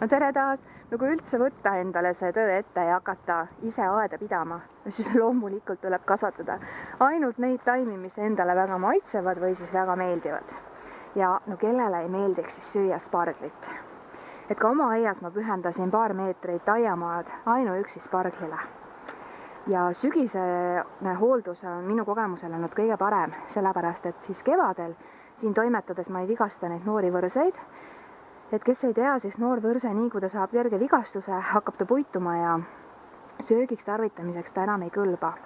No tere taas! No kui üldse võtta endale see töö ette ja hakata ise aeda pidama, siis loomulikult tuleb kasvatada ainult neid taimi, mis endale väga maitsevad või siis väga meeldivad. Ja no kellele ei meeldiks siis süüa sparglit. Et ka oma aias ma pühendasin paar meetrit aiamaad ainuüksi sparglile. Ja sügisene hooldus on minu kogemusel olnud kõige parem, sellepärast et siis kevadel siin toimetades ma ei vigasta neid noori võrseid. Et kes ei tea, siis noor võrse, nii kui ta saab kerge vigastuse, hakkab ta puituma ja söögiks tarvitamiseks ta enam ei kõlba.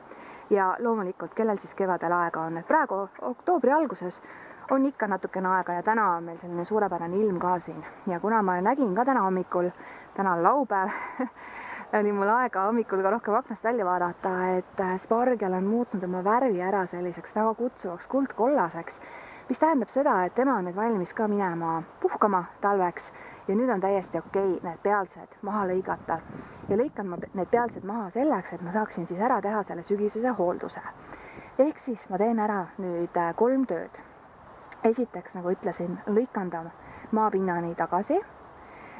Ja loomulikult, kellel siis kevadel aega on, et praegu oktoobri alguses on ikka natukene aega ja täna on meil selline suurepärane ilm ka siin. Ja kuna ma nägin ka täna hommikul, täna on laupäev, oli mul aega hommikul ka rohkem aknast välja vaadata, et spargel on muutnud oma värvi ära selliseks väga kutsuvaks kuldkollaseks, mis tähendab seda, et tema on nüüd valmis ka minema puhkama talveks ja nüüd on täiesti okei need pealsed maha lõigata. Ja lõikan ma need pealsed maha selleks, et ma saaksin siis ära teha selle sügisese hoolduse. Ehk siis ma teen ära nüüd 3 tööd. Esiteks, nagu ütlesin, lõikan ta maapinnani tagasi,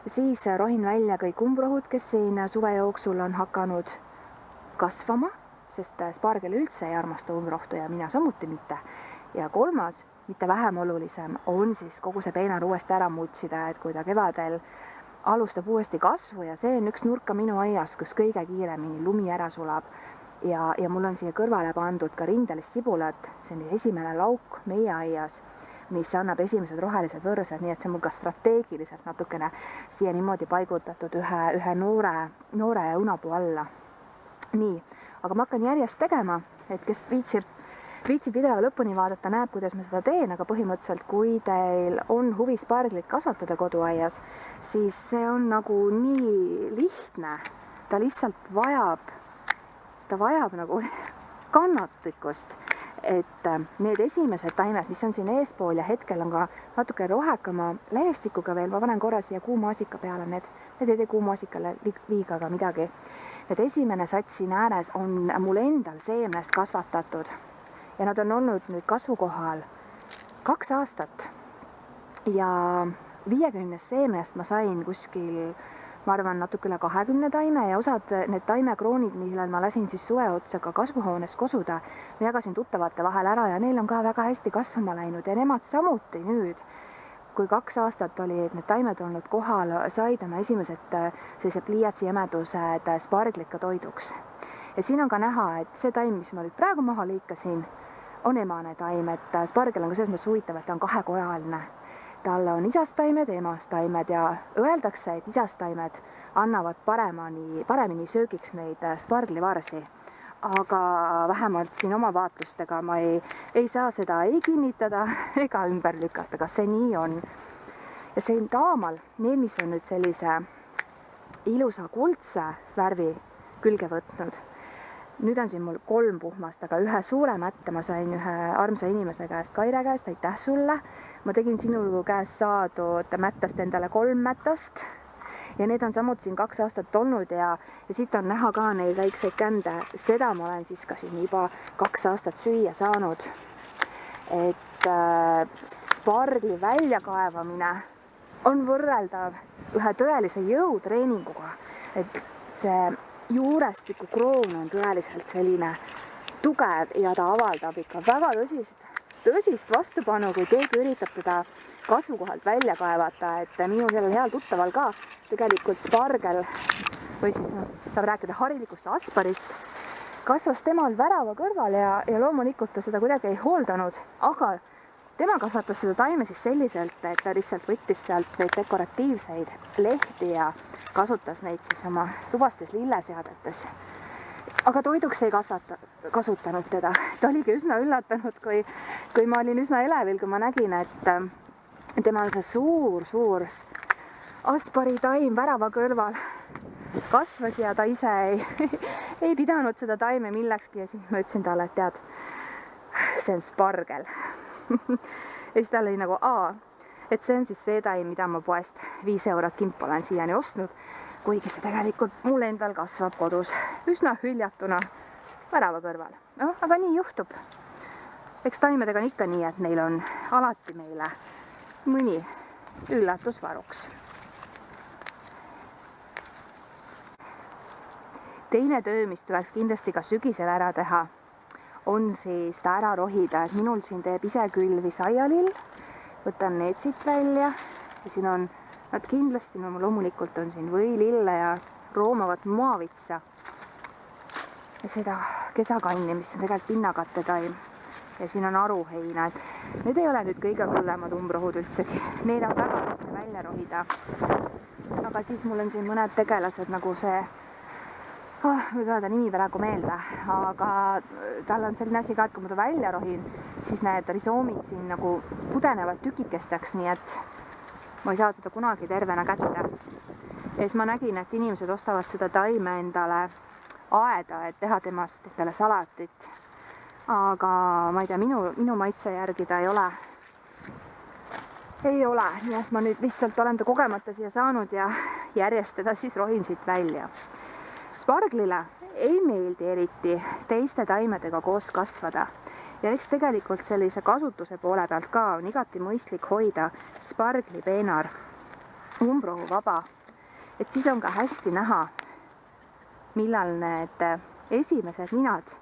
siis rohin välja kõik umbrohud, kes siin suve jooksul on hakanud kasvama, sest spargel üldse ei armasta umbrohtu ja mina samuti mitte. Ja 3, mitte vähem olulisem, on siis kogu see peenar uuesti ära mutsida, et kui ta kevadel alustab uuesti kasvu ja see on üks nurka minu aias, kus kõige kiiremini lumi ära sulab. Ja mul on siia kõrvale pandud ka rindelist sibulat, see on esimene lauk meie aias, mis annab esimesed rohelised võrsed, nii et see on mul ka strateegiliselt natukene siia niimoodi paigutatud ühe noore õunapuu alla. Nii, aga ma hakkan järjest tegema, et kes viitsib video lõpuni vaadata, näeb, kuidas ma seda teen, aga põhimõtteliselt, kui teil on huvi sparglit kasvatada koduaias, siis see on nagu nii lihtne. Ta lihtsalt vajab nagu kannatlikkust, et need esimesed taimed, mis on siin eespool ja hetkel on ka natuke rohekama lähestikuga veel, ma panen korra siia kuumaasika peale, need ei tee kuumaasikale liiga ka midagi. Need esimene sats siin ääres on mul endal seemnest kasvatatud. Ja nad on olnud nüüd kasvukohal 2 aastat ja 50 seemnest ma sain kuskil, ma arvan, natuke üle 20 taime ja osad need taimekroonid, millel ma lasin siis suve otsa ka kasvuhoones kosuda, ma jagasin tuttavate vahel ära ja neil on ka väga hästi kasvama läinud ja nemad samuti nüüd, kui 2 aastat oli need taimed olnud kohal, said oma esimesed sellised pliiatsijämedused sparglika toiduks. Ja siin on ka näha, et see taim, mis ma nüüd praegu maha lõikasin, on emane taim, et spargel on ka selles mõttes huvitav, et ta on 2-kojaline. Tal on isastaimed ja emastaimed ja öeldakse, et isastaimed annavad paremini söögiks neid sparglivarsi. Aga vähemalt siin oma vaatlustega ma ei saa seda ei kinnitada ega ümber lükata, kas see nii on. Ja see taamal, need, mis on nüüd sellise ilusa kuldse värvi külge võtnud, nüüd on siin mul 3 puhmast, aga ühe suure mätte ma sain ühe armsa inimese käest, Kaire käest, aitäh sulle. Ma tegin sinu käest saadud mättast endale 3 mättast ja need on samuti siin 2 aastat olnud ja siit on näha ka neid väikseid kände. Seda ma olen siis ka siin juba 2 aastat süüa saanud. Et spargli väljakaevamine on võrreldav ühe tõelise jõutreeninguga, et see juurestiku kroon on tõeliselt selline tugev ja ta avaldab ikka väga tõsist vastupanu, kui keegi üritab teda kasvukohalt välja kaevata, et minu sellel heal tuttaval ka tegelikult spargel või siis saab rääkida harilikust asparist, kasvas temal värava kõrval ja loomulikult ta seda kuidagi ei hooldanud, aga tema kasvatas seda taime siis selliselt, et ta lihtsalt võttis sealt neid dekoratiivseid lehti ja kasutas neid siis oma tubastes lilleseadetes. Aga toiduks ei kasutanud teda. Ta oligi üsna üllatunud, kui ma olin üsna elevil, kui ma nägin, et tema on see suur asparitaim värava kõrval kasvas ja ta ise ei pidanud seda taime millekski ja siis ma ütlesin talle, et tead, see on spargel. Ja siis tal oli nagu, et see on siis see taim, mida ma poest 5 eurot kimp olen siiani ostnud, kuigi see tegelikult mul endal kasvab kodus üsna hüljatuna värava kõrval. No, aga nii juhtub. Eks taimedega on ikka nii, et neil on alati meile mõni üllatusvaruks. teine töö, mis tuleks kindlasti ka sügisel ära teha, on siis ta ära rohida, et minul siin teeb ise külvi saialill. Võtan need siit välja ja siin on nad kindlasti, no loomulikult on siin võilille ja roomavat maavitsa ja seda kesakanni, mis on tegelikult pinnakattetaim. Ja siin on aruheina, et need ei ole nüüd kõige hullemad umbrohud üldsegi. Need on väga lihtne välja rohida. Aga siis mul on siin mõned tegelased nagu see, võid öelda nimi praegu meelde, aga tal on selline asi ka, et kui ma ta välja rohin, siis need risoomid siin nagu pudenevad tükikesteks, nii et ma ei saa teda kunagi tervena kätte. Ja siis ma nägin, et inimesed ostavad seda taime endale aeda, et teha temast endale salatit. Aga ma ei tea, minu maitse järgi ta ei ole, nii et ma nüüd lihtsalt olen ta kogemata siia saanud ja järjest teda siis rohin siit välja. Sparglile ei meeldi eriti teiste taimedega koos kasvada ja eks tegelikult sellise kasutuse poole pealt ka on igati mõistlik hoida sparglipeenar umbrohu vaba, et siis on ka hästi näha, millal need esimesed ninad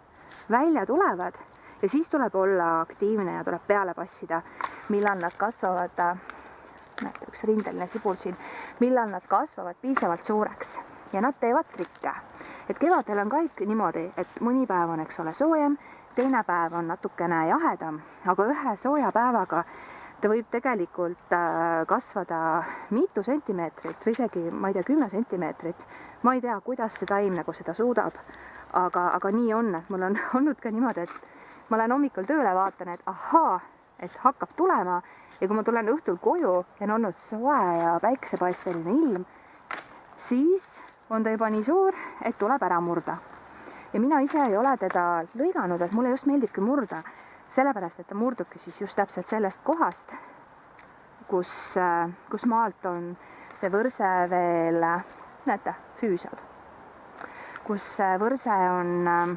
välja tulevad ja siis tuleb olla aktiivne ja tuleb peale passida, millal nad kasvavad, näete üks rindeline sibul siin, millal nad kasvavad piisavalt suureks ja nad teevad trikke. Et kevadel on ka ikka niimoodi, et mõni päev on, eks ole, soojem, teine päev on natukene jahedam, aga ühe sooja päevaga ta võib tegelikult kasvada mitu sentimeetrit või isegi, ma ei tea, 10 sentimeetrit. Ma ei tea, kuidas see taim nagu seda suudab, aga nii on, et mul on olnud ka niimoodi, et ma lähen hommikul tööle, vaatan, et ahaa, et hakkab tulema ja kui ma tulen õhtul koju ja on olnud soe ja päikesepaisteline ilm, siis on ta juba nii suur, et tuleb ära murda. Ja mina ise ei ole teda lõiganud, et mulle just meeldibki murda, sellepärast, et ta murdubki siis just täpselt sellest kohast, kus maalt on see võrse veel, näete, füüsal. Kus võrse on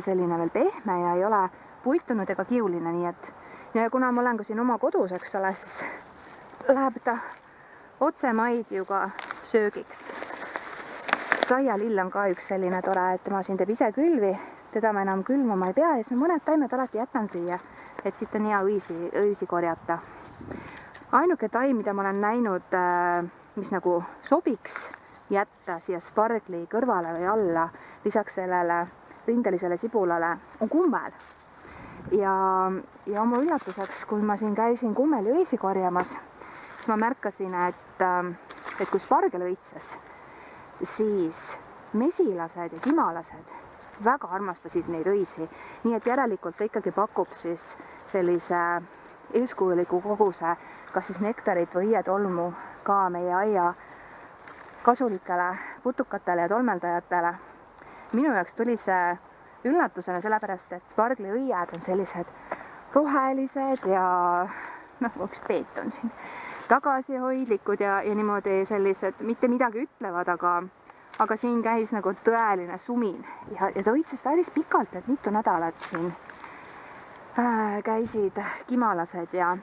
selline veel pehme ja ei ole puitunud ega kiuline, nii et ja kuna ma olen ka siin oma kodus, eks ole, siis läheb ta otse Maidjuga söögiks. Saialill on ka üks selline tore, et tema siin teeb ise külvi, teda ma enam külmama ei pea ja siis ma mõned taimed alati jätan siia, et siit on hea õisi korjata. Ainuke taim, mida ma olen näinud, mis nagu sobiks jätta siia spargli kõrvale või alla, lisaks sellele rindelisele sibulale, on kummel. Ja oma üllatuseks, kui ma siin käisin kummeli õisi korjamas, siis ma märkasin, et kui spargel õitses, siis mesilased ja kimalased väga armastasid neid õisi, nii et järelikult ta ikkagi pakub siis sellise eeskujuliku koguse, kas siis nektarit või õietolmu ka meie aia kasulikele putukatele ja tolmeldajatele. Minu jaoks tuli see üllatusena sellepärast, et spargli õied on sellised rohelised ja üks peet on siin tagasihoidlikud ja niimoodi sellised, mitte midagi ütlevad, aga siin käis nagu tõeline sumin ja ta õitses päris pikalt, et mitu nädalat siin käisid kimalased ja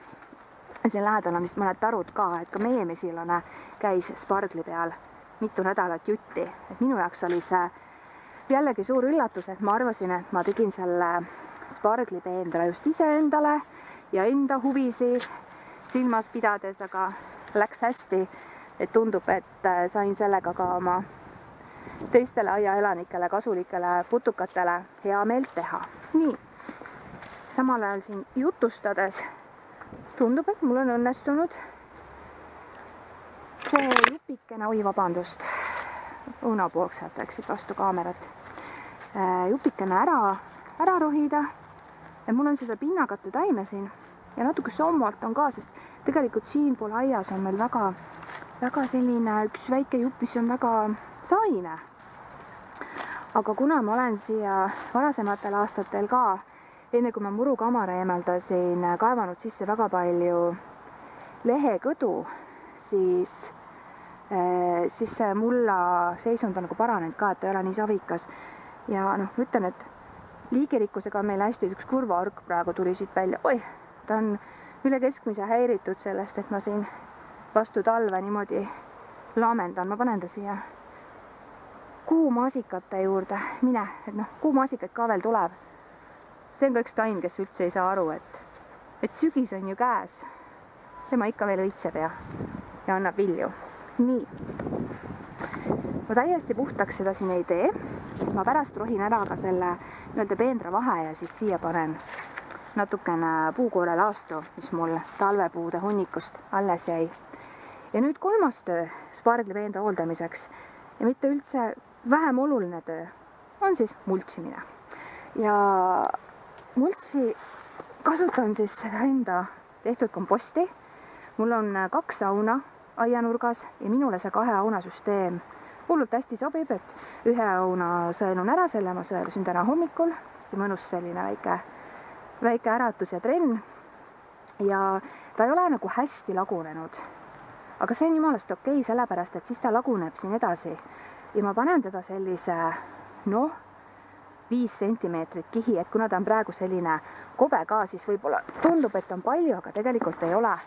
siin lähedal on vist mõned tarud ka, et ka meie mesilane käis spargli peal mitu nädalat jutti, et minu jaoks oli see jällegi suur üllatus, et ma arvasin, et ma tegin selle sparglipeendra just iseendale ja enda huvisi silmas pidades, aga läks hästi, et tundub, et sain sellega ka oma teistele aiaelanikele, kasulikele putukatele hea meelt teha. Nii, samal ajal siin jutustades tundub, et mul on õnnestunud see jupikene, oi vabandust, õunapuoksad läksid vastu kaamerat, jupikene ära rohida ja mul on seda pinnakatte taime siin ja natuke sommalt on ka, sest tegelikult siinpool aias on meil väga selline üks väike jupp, mis on väga saine. Aga kuna ma olen siia varasematel aastatel ka, enne kui ma murukamara eemaldasin, kaevanud sisse väga palju lehekõdu, siis see mulla seisund on nagu paranenud ka, et ta ei ole nii savikas. Ja ütlen, et liigirikkusega on meil hästi üks kurvaork praegu tuli siit välja. Oi, ta on üle keskmise häiritud sellest, et ma siin vastu talve niimoodi laamendan. Ma panen ta siia kuumaasikate juurde mine, et noh, kuumaasikaid ka veel tuleb. See on ka üks taim, kes üldse ei saa aru, et sügis on ju käes. Tema ikka veel õitseb ja annab vilju. Nii. Ma täiesti puhtaks seda siin ei tee. Ma pärast rohin ära ka selle nii-öelda peendra vahe ja siis siia panen natukene puukoorelaastu, mis mul talvepuude hunnikust alles jäi. Ja nüüd kolmas töö sparglipeendra hooldamiseks ja mitte üldse vähem oluline töö on siis multsimine. Ja multsi kasutan siis seda enda tehtud komposti. Mul on 2 sauna aianurgas ja minule see 2 auna süsteem hullult hästi sobib, et 1 auna sõelun ära, selle ma sõelusin täna hommikul. Hästi mõnus selline väike äratus ja trenn. Ja ta ei ole nagu hästi lagunenud. Aga see on jumalast okei, sellepärast, et siis ta laguneb siin edasi. Ja ma panen teda sellise, 5 sentimeetrit kihi, et kuna ta on praegu selline kobe ka, siis võib-olla tundub, et on palju, aga tegelikult ei ole.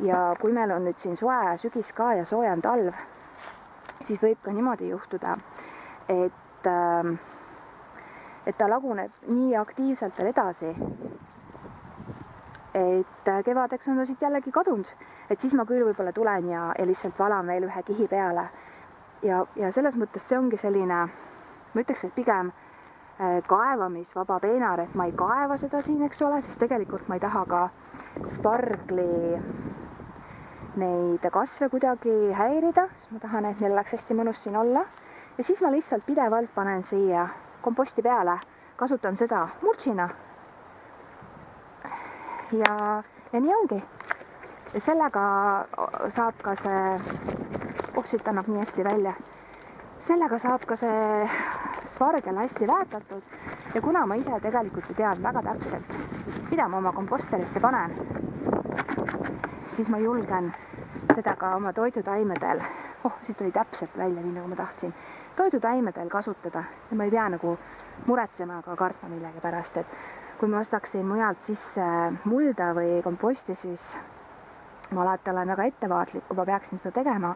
Ja kui meil on nüüd siin soe sügis ka ja soojem talv, siis võib ka niimoodi juhtuda, et ta laguneb nii aktiivselt veel edasi, et kevadeks on ta siit jällegi kadunud. Et siis ma küll võib-olla tulen ja lihtsalt valan veel 1 kihi peale. Ja selles mõttes see ongi selline, ma ütleks, et pigem kaevamisvaba peenar, et ma ei kaeva seda siin, eks ole, sest tegelikult ma ei taha ka spargli neid kasve kuidagi häirida, sest ma tahan, et neil oleks hästi mõnus siin olla. Ja siis ma lihtsalt pidevalt panen siia komposti peale, kasutan seda multsina. Ja nii ongi. Ja sellega saab ka siit annab nii hästi välja. Sellega saab ka see spargel hästi väetatud ja kuna ma ise tegelikult tean väga täpselt, mida ma oma komposterisse panen, siis ma julgen seda ka oma toidutaimedel, siit oli täpselt välja nii, nagu ma tahtsin, toidutaimedel kasutada ja ma ei pea nagu muretsema ka kartma millegi pärast, et kui ma ostaksin mujalt sisse mulda või komposti, siis ma alati olen väga ettevaatlik, kui ma peaksin seda tegema,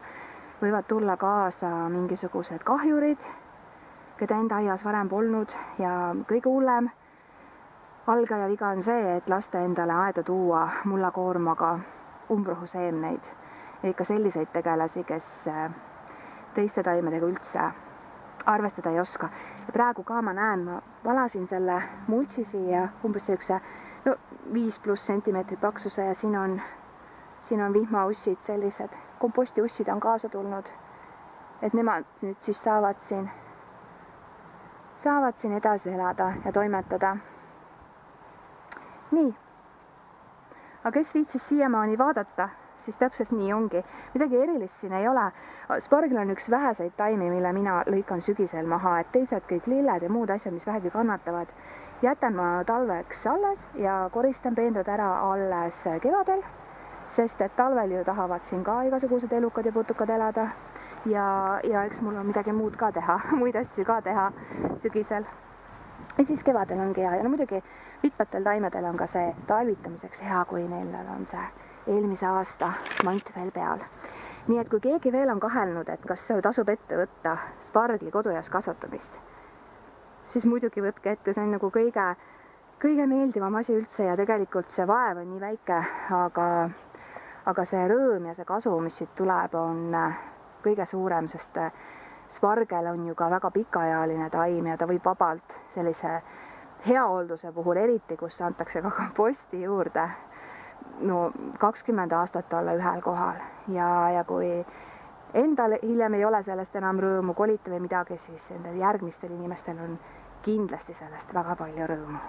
võivad tulla kaasa mingisugused kahjurid, keda enda aias varem polnud ja kõige hullem algaja viga on see, et lasta endale aeda tuua mullakoormaga umbrohuseemneid ja ikka selliseid tegelasi, kes teiste taimedega üldse arvestada ei oska. Ja praegu ka ma näen, ma valasin selle multsi siia umbes sellise 5+ sentimeetrit paksuse ja siin on vihmaussid sellised, kompostiussid on kaasa tulnud, et nemad nüüd siis saavad siin edasi elada ja toimetada. Nii. Aga kes viitsis siiamaani vaadata, siis täpselt nii ongi. Midagi erilist siin ei ole. Spargil on üks väheseid taimi, mille mina lõikan sügisel maha, et teised kõik lilled ja muud asjad, mis vähegi kannatavad, jätan ma talveks alles ja koristan peenrad ära alles kevadel, sest et talvel ju tahavad siin ka igasugused elukad ja putukad elada ja eks mul on midagi muud ka teha, muid asju ka teha sügisel. Ja siis kevadel ongi hea ja muidugi mitmetel taimedel on ka see talvitamiseks hea, kui neil on see eelmise aasta mant veel peal. Nii et kui keegi veel on kahelnud, et kas tasub ette võtta spargli kodujas kasvatamist, siis muidugi võtke ette, see on nagu kõige meeldivam asi üldse ja tegelikult see vaev on nii väike, aga see rõõm ja see kasu, mis siit tuleb, on kõige suurem, sest spargel on ju ka väga pikaajaline taim ja ta võib vabalt sellise heahoolduse puhul, eriti kus antakse ka komposti juurde, 20 aastat olla ühel kohal ja kui endal hiljem ei ole sellest enam rõõmu, kolite või midagi, siis endal järgmistel inimestel on kindlasti sellest väga palju rõõmu.